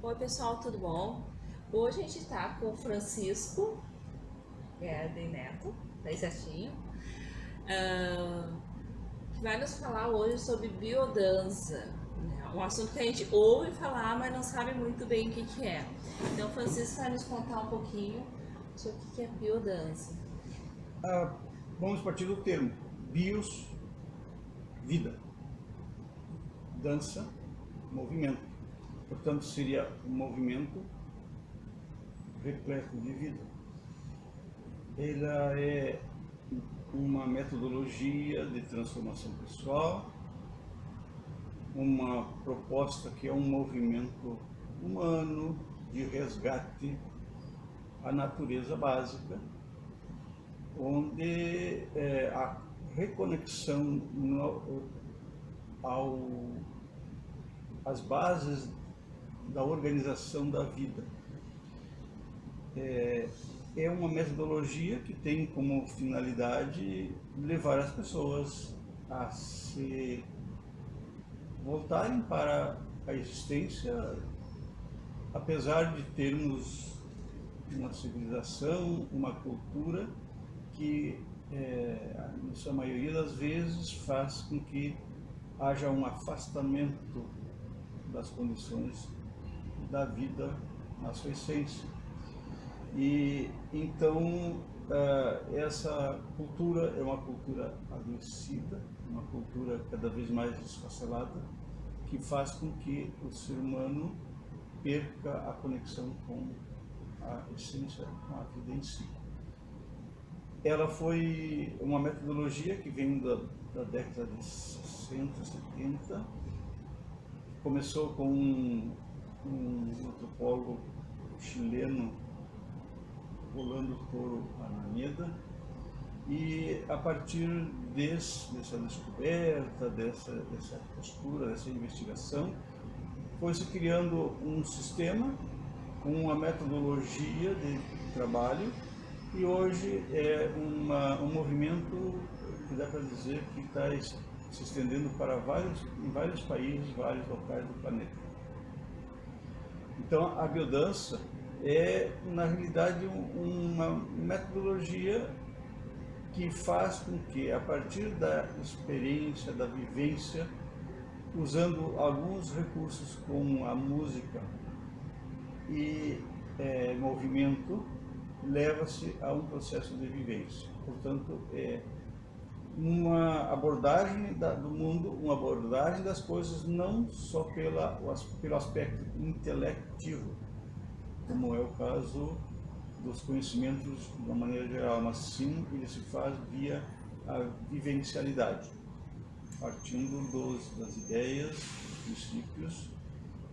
Oi pessoal, tudo bom? Hoje a gente está com o Francisco Gerden Neto, tá aí certinho, ah, que vai nos falar hoje sobre biodança, né? Um assunto que a gente ouve falar, mas não sabe muito bem o que é. Então o Francisco vai nos contar um pouquinho sobre o que é biodança. Ah, vamos partir do termo bios, vida, dança, movimento. Portanto, seria um movimento repleto de vida. Ela é uma metodologia de transformação pessoal, uma proposta que é um movimento humano de resgate à natureza básica, onde a reconexão às bases da organização da vida. É uma metodologia que tem como finalidade levar as pessoas a se voltarem para a existência, apesar de termos uma civilização, uma cultura que, na sua maioria das vezes, faz com que haja um afastamento das condições da vida na sua essência. E então essa cultura é uma cultura adoecida, uma cultura cada vez mais desfacelada, que faz com que o ser humano perca a conexão com a essência, com a vida em si. Ela foi uma metodologia que vem da década de 60, 70, começou com um antropólogo chileno, Rolando Toro Araneda, e a partir dessa descoberta, dessa postura, dessa investigação, foi se criando um sistema com uma metodologia de trabalho, e hoje é um movimento que dá para dizer que está se estendendo para em vários países, vários locais do planeta. Então, a biodança é, na realidade, uma metodologia que faz com que, a partir da experiência, da vivência, usando alguns recursos como a música e movimento, leva-se a um processo de vivência. Portanto, é uma abordagem do mundo, uma abordagem das coisas não só pelo aspecto intelectivo, como é o caso dos conhecimentos de uma maneira geral, mas sim ele se faz via a vivencialidade, partindo das ideias, dos princípios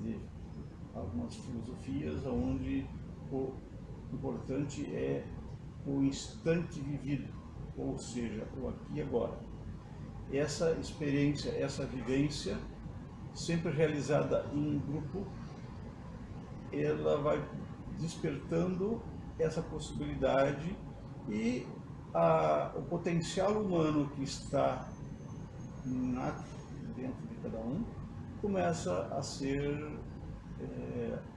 de algumas filosofias, onde o importante é o instante vivido, ou seja, o aqui e agora. Essa experiência, essa vivência, sempre realizada em grupo, ela vai despertando essa possibilidade e o potencial humano que está dentro de cada um começa a ser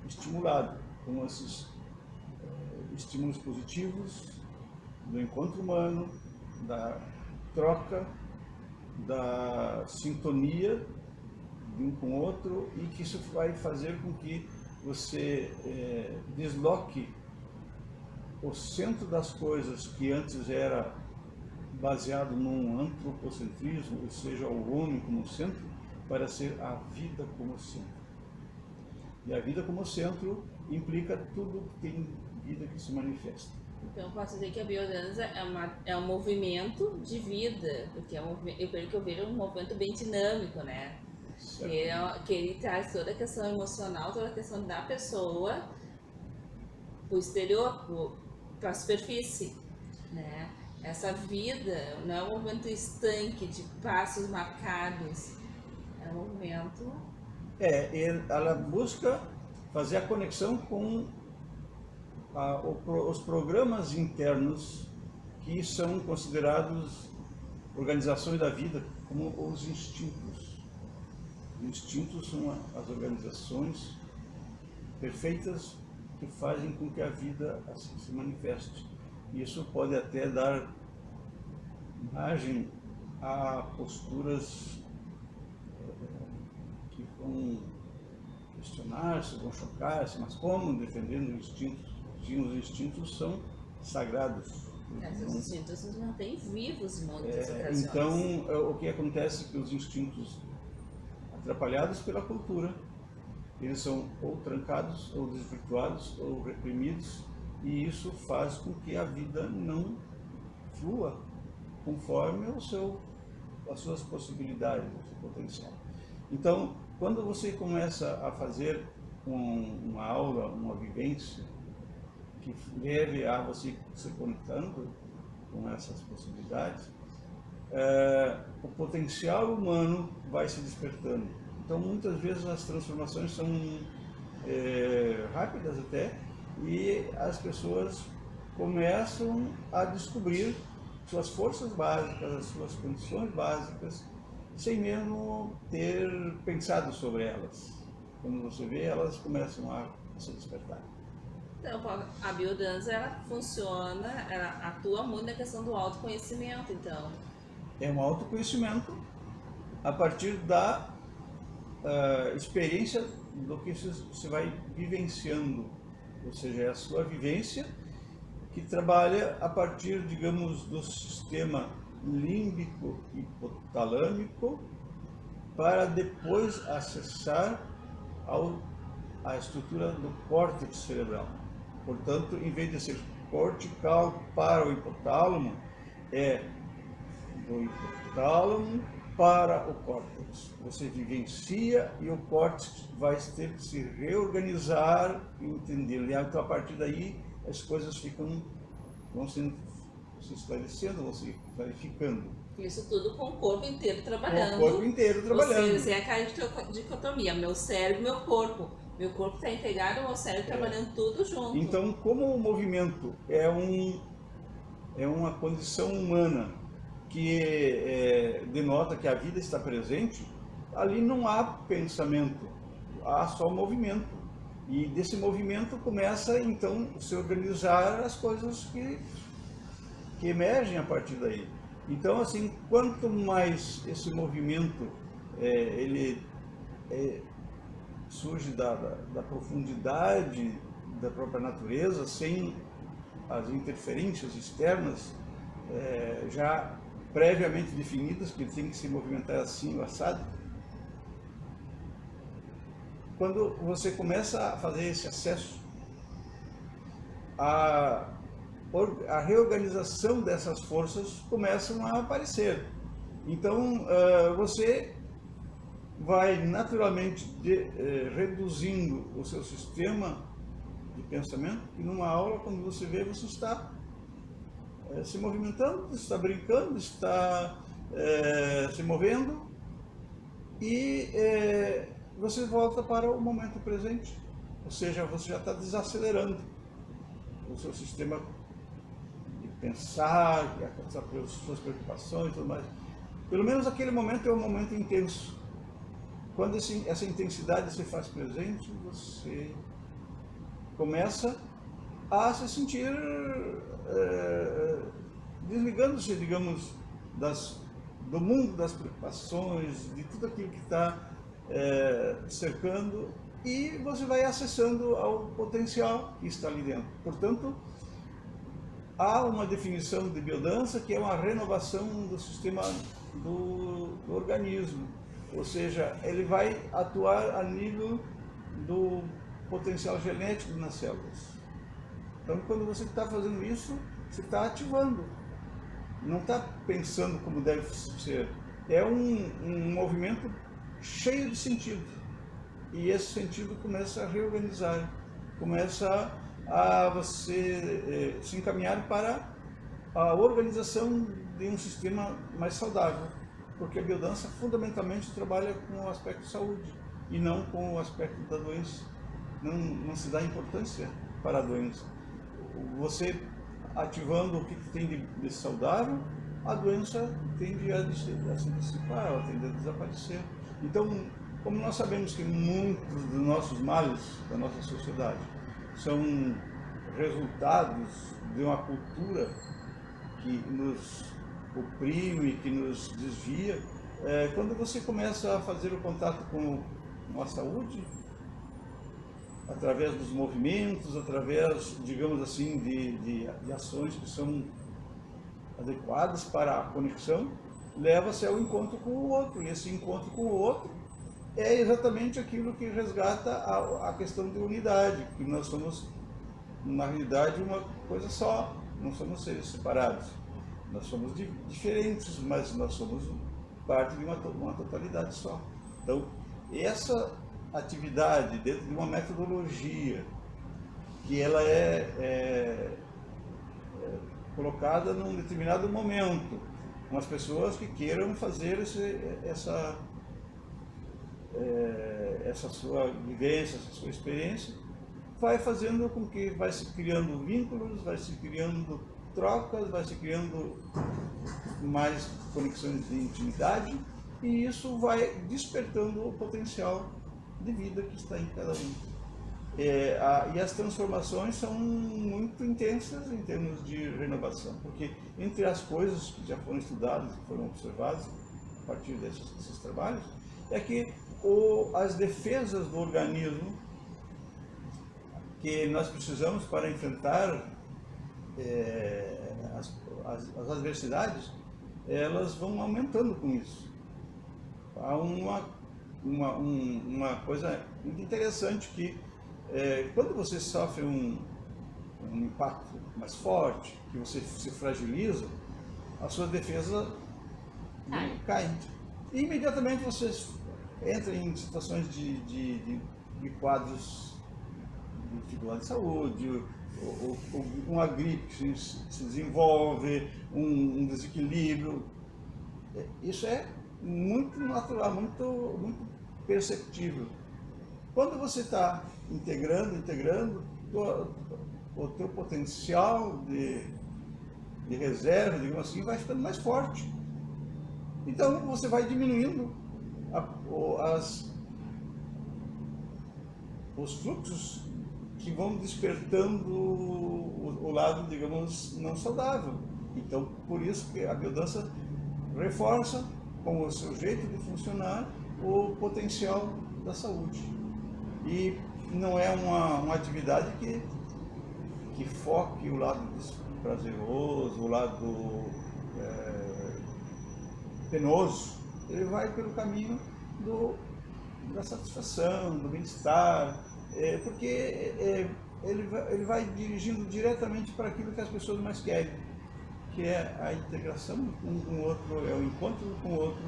estimulado com esses estímulos positivos do encontro humano, da troca, da sintonia de um com o outro, e que isso vai fazer com que você desloque o centro das coisas, que antes era baseado num antropocentrismo, ou seja, o homem como centro, para ser a vida como centro. E a vida como centro implica tudo que tem vida que se manifesta. Então posso dizer que a biodança é um movimento de vida, porque pelo que eu vejo, é um movimento bem dinâmico, né? Que ele traz toda a questão emocional, toda a questão da pessoa para o exterior, para a superfície, né? Essa vida não é um movimento estanque de passos marcados, é um movimento... Ela busca fazer a conexão com os programas internos que são considerados organizações da vida, como os instintos. Os instintos são as organizações perfeitas que fazem com que a vida assim se manifeste. Isso pode até dar margem a posturas que vão questionar-se, vão chocar-se, mas como defendendo os instintos? Os instintos são sagrados. Esses instintos se mantêm vivos em muitas ocasiões. Então, o que acontece é que os instintos, atrapalhados pela cultura, eles são ou trancados, ou desvirtuados, ou reprimidos, e isso faz com que a vida não flua conforme as suas possibilidades, o seu potencial. Então, quando você começa a fazer uma aula, uma vivência, que leve a você se conectando com essas possibilidades, o potencial humano vai se despertando. Então, muitas vezes as transformações são rápidas até, e as pessoas começam a descobrir suas forças básicas, as suas condições básicas, sem mesmo ter pensado sobre elas. Quando você vê, elas começam a se despertar. Então, a biodança, ela funciona, ela atua muito na questão do autoconhecimento, então. É um autoconhecimento a partir da experiência do que você vai vivenciando, ou seja, é a sua vivência que trabalha a partir, digamos, do sistema límbico e hipotalâmico para depois acessar a estrutura do córtex cerebral. Portanto, em vez de ser cortical para o hipotálamo, é do hipotálamo para o córtex. Você vivencia e o córtex vai ter que se reorganizar e entender. Então, a partir daí, as coisas vão se esclarecendo, vão se clarificando. Isso tudo com o corpo inteiro trabalhando. Com o corpo inteiro trabalhando. Ou seja, é aquela dicotomia, meu cérebro e meu corpo. Meu corpo está integrado ao meu cérebro trabalhando tudo junto. Então, como o movimento é uma condição humana que denota que a vida está presente, ali não há pensamento, há só movimento. E desse movimento começa, então, a se organizar as coisas que emergem a partir daí. Então, assim, quanto mais esse movimento surge da profundidade da própria natureza, sem as interferências externas já previamente definidas, que ele tem que se movimentar assim, o assado. Quando você começa a fazer esse acesso, a reorganização dessas forças começam a aparecer. Então, você vai naturalmente reduzindo o seu sistema de pensamento, e numa aula, quando você vê, você está se movimentando, está brincando, está se movendo, e você volta para o momento presente, ou seja, você já está desacelerando o seu sistema de pensar, as suas preocupações e tudo mais. Pelo menos aquele momento é um momento intenso. Quando essa intensidade se faz presente, você começa a se sentir desligando-se, digamos, do mundo das preocupações, de tudo aquilo que está cercando, e você vai acessando ao potencial que está ali dentro. Portanto, há uma definição de biodança que é uma renovação do sistema do organismo, ou seja, ele vai atuar a nível do potencial genético nas células. Então, quando você está fazendo isso, você está ativando, não está pensando como deve ser. É um movimento cheio de sentido, e esse sentido começa a reorganizar, começa a você se encaminhar para a organização de um sistema mais saudável, porque a biodança fundamentalmente trabalha com o aspecto saúde e não com o aspecto da doença. Não se dá importância para a doença. Você ativando o que tem de saudável, a doença tende a se dissipar, ela tende a desaparecer. Então, Como nós sabemos que muitos dos nossos males da nossa sociedade são resultados de uma cultura que nos oprime, que nos desvia, quando você começa a fazer o contato com a saúde, através dos movimentos, através, digamos assim, de ações que são adequadas para a conexão, leva-se ao encontro com o outro. E esse encontro com o outro é exatamente aquilo que resgata a questão de unidade, que nós somos, na realidade, uma coisa só, não somos seres separados. Nós somos diferentes, mas nós somos parte de uma totalidade só. Então, essa atividade dentro de uma metodologia que ela é colocada num determinado momento, com as pessoas que queiram fazer essa sua vivência, essa sua experiência, vai fazendo com que vai se criando vínculos, vai se criando trocas, vai se criando mais conexões de intimidade, e isso vai despertando o potencial de vida que está em cada um. E as transformações são muito intensas em termos de renovação, porque entre as coisas que já foram estudadas, que foram observadas a partir desses trabalhos, é que as defesas do organismo que nós precisamos para enfrentar as adversidades, elas vão aumentando com isso. Há uma coisa muito interessante que quando você sofre um impacto mais forte, que você se fragiliza, a sua defesa cai. E imediatamente você entra em situações de quadros de dificuldade de saúde, ou uma gripe se desenvolve, um desequilíbrio. Isso é muito natural, muito perceptível. Quando você está integrando, o teu potencial de reserva, digamos assim, vai ficando mais forte. Então você vai diminuindo os fluxos que vão despertando o lado, digamos, não saudável. Então, por isso que a biodança reforça, com o seu jeito de funcionar, o potencial da saúde. E não é uma atividade que foque o lado prazeroso, o lado penoso. Ele vai pelo caminho da satisfação, do bem-estar, porque ele vai dirigindo diretamente para aquilo que as pessoas mais querem, que é a integração um com o outro, é o encontro com o outro.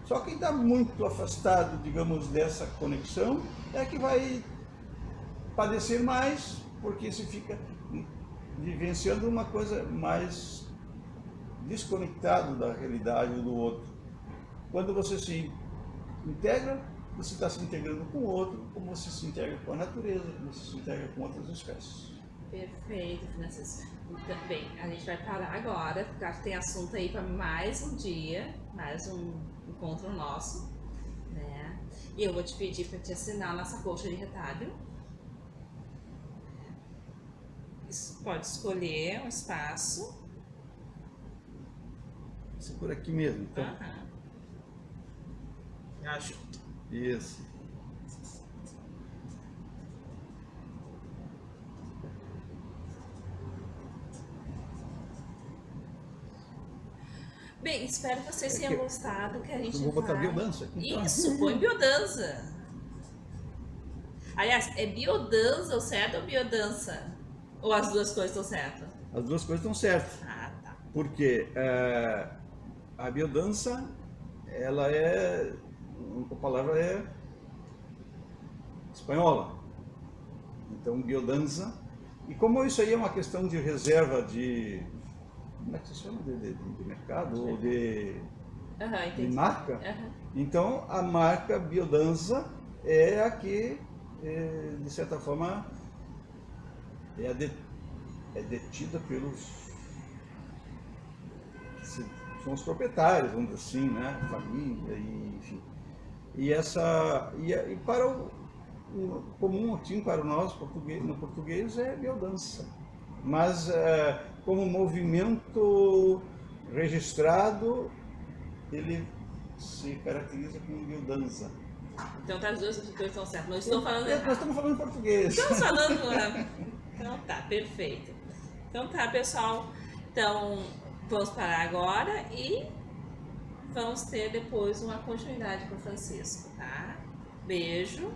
Só quem está muito afastado, digamos, dessa conexão é que vai padecer mais, porque se fica vivenciando uma coisa mais desconectado da realidade do outro. Quando você se integra, você está se integrando com o outro, como você se integra com a natureza, como você se integra com outras espécies. Perfeito, Francisco. Então, bem, a gente vai parar agora, porque acho que tem assunto aí para mais um dia, mais um encontro nosso, né? E eu vou te pedir para te assinar a nossa coxa de retalho. Pode escolher um espaço. Isso por aqui mesmo, então. Acho. Isso. Bem, espero que vocês tenham gostado, que a gente vou botar biodança aqui. Então. Isso, põe biodança. Aliás, é biodança o certo ou biodança? Ou as duas coisas estão certas? As duas coisas estão certas. Ah, tá. Porque a biodança, ela a palavra é espanhola. Então, biodança. E como isso aí é uma questão de reserva como é que se chama? De mercado ou de marca? Então, a marca biodança é a que, de certa forma, é detida pelos que são os proprietários, vamos dizer assim, né? Família, e, enfim. E para o comum, assim, para nós no português é biodança. Mas como movimento registrado, ele se caracteriza como biodança. Então tá, as duas coisas estão certas. Não estou falando Nós estamos falando português. Estamos falando. Então tá, perfeito. Então tá, pessoal. Então vamos parar agora e vamos ter depois uma continuidade com o Francisco, tá? Beijo.